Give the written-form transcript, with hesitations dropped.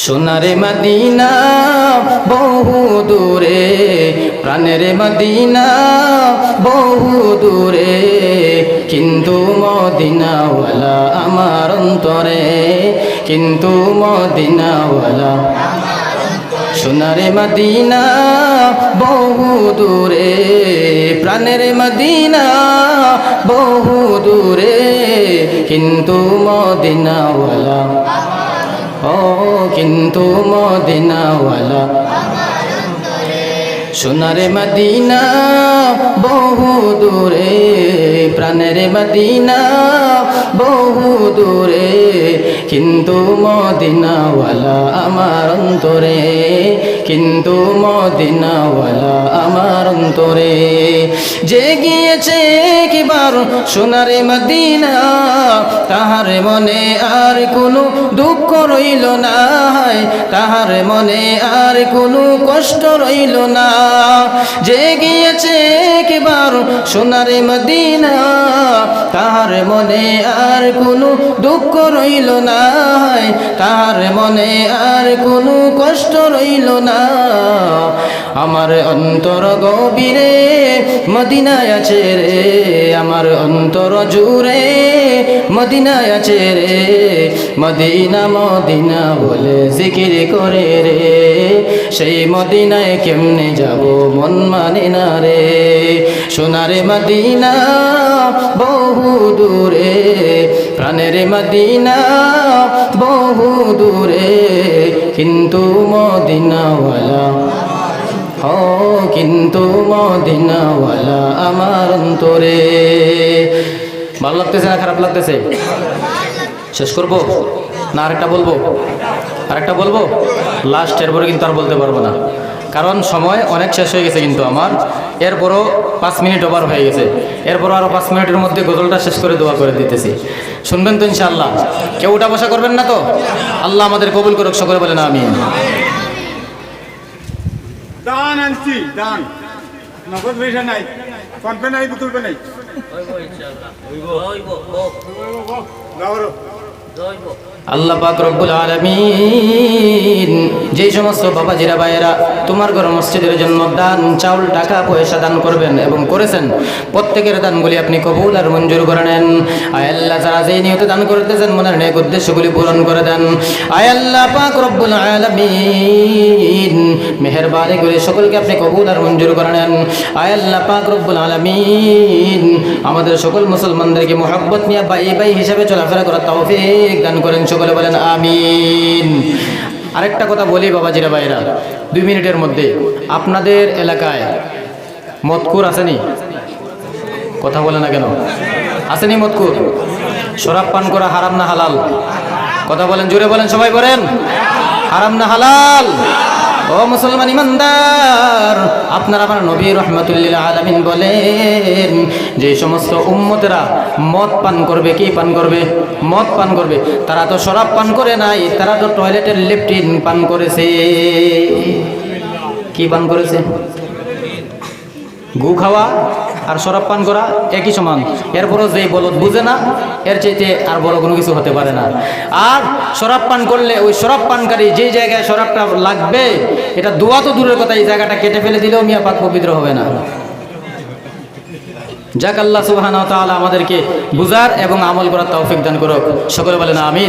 সোনারে Medina বহু দূরে, প্রাণের মদিনা বহু দূরে, কিন্তু মদিনাওয়ালা আমার অন্তরে, কিন্তু মদিনাওয়ালা। সোনারে মদিনা বহু দূরে, প্রাণের মদিনা বহু দূরে, কিন্তু মদিনাওয়ালা, ও কিন্তু মদিনাওয়ালা। সোনারে মদিনা বহু দূরে, প্রাণের মদিনা বহু দূরে, কিন্তু মদিনাওয়ালা আমার অন্তরে, কিন্তু মদিনাওয়ালা আমার অন্তরে। যে গিয়েছে একবার সোনারে মদিনা, তাহার মনে আর কোনো দুঃখ রইল না, তাহার মনে আর কোনো কষ্ট রইল না। যে গিয়েছে একবার সোনারে মদিনা, তাহার মনে আর কোনো দুঃখ রইল না, তাহার মনে আর কোনো কষ্ট রইল না। আমার অন্তর গভীরে মদিনায় আছে রে, আমার অন্তর জুড়ে মদিনায় আছে রে, মদিনা মদিনা বলে জিকির করে রে, সেই মদিনায় কেমনে যাব মন মানে না রে। সোনারে মদিনা বহু দূরে, প্রাণের মদিনা বহু দূরে, কিন্তু মদিনাওয়ালা, ও কিন্তু মদিনাওয়ালা আমার অন্তরে। ভালো লাগতেছে না খারাপ লাগতেছে? শেষ করবো না আরেকটা বলবো? আরেকটা বলবো লাস্ট, এরপরে কিন্তু আর বলতে পারবো না, কারণ সময় অনেক শেষ হয়ে গেছে কিন্তু আমার। এরপরও 5 মিনিট ওভার হয়ে গেছে, এরপরও আরও 5 মিনিটের মধ্যে গজলটা শেষ করে দোয়া করে দিতেছি। শুনবেন তো ইনশাআল্লাহ? কেউ উঠা বসা করবেন না তো? আল্লাহ আমাদের কবুল করুক, সকলে বলেন আমিন। দান আনছি, দান নগদ পয়সা নাই, কনপে নাই, বুতুলপে নাই। আল্লাহ পাক রব্বুল আলামিন যেই সমস্ত বাবাজিরা ভাইয়েরা তোমার ঘর মসজিদের জন্য দান, চাউল, টাকা পয়সা দান করবেন এবং করেছেন, প্রত্যেকের দানগুলি আপনি কবুল আর মঞ্জুর করে নেন। আয় আল্লাহ, যারা যেই নিয়তে দান করতেছেন মনের নেক উদ্দেশ্যগুলি পূরণ করে দেন। আয় আল্লাহ পাক রব্বুল আলামিন মেহেরবানি করে সকলকে আপনি কবুল আর মঞ্জুর করে নেন। আয় আল্লাহ পাক রব্বুল আলামিন আমাদের সকল মুসলমানদেরকে মহব্বত নিয়ে ভাই ভাই হিসাবে চলাফেরা করার তৌফিক দান করেন, সকলে বলেন আমিন। আরেকটা কথা বলি বাবাজিরা ভাইরা, 2 মিনিটের মধ্যে, আপনাদের এলাকায় মদকুর আসেনি? কথা বলে না কেন? আসেনি মদকুর? শরাব পান করা হারাম না হালাল? কথা বলেন, জোরে বলেন, সবাই বলেন হারাম না হালাল? ও মুসলমান ইমানদার, আপনার আমার নবী রহমাতুল্লিল আলামিন বলেন যে সমস্ত উম্মতেরা মদ পান করবে, কি পান করবে? মদ পান করবে। তারা তো শরাব পান করে নাই, তারা তো টয়লেটের লেট্রিন পান করেছে। কি পান করেছে? গু খাওয়া আর শরাব পান করা একই সমান। এরপরও যে বলদ বুঝে না, এর চাইতে আর বড় কোনো কিছু হতে পারে না। আর শরাব পান করলে ওই শরাব পানকারী যেই জায়গায় শরাবটা লাগবে, এটা দোয়া তো দূরের কথা, এই জায়গাটা কেটে ফেলে দিলেও মিয়া পাক পবিত্র হবে না। যাক, আল্লাহ সুবহানাহু ওয়া তাআলা আমাদেরকে বুঝার এবং আমল করার তৌফিক দান করুক, সকলে বলেন আমিন।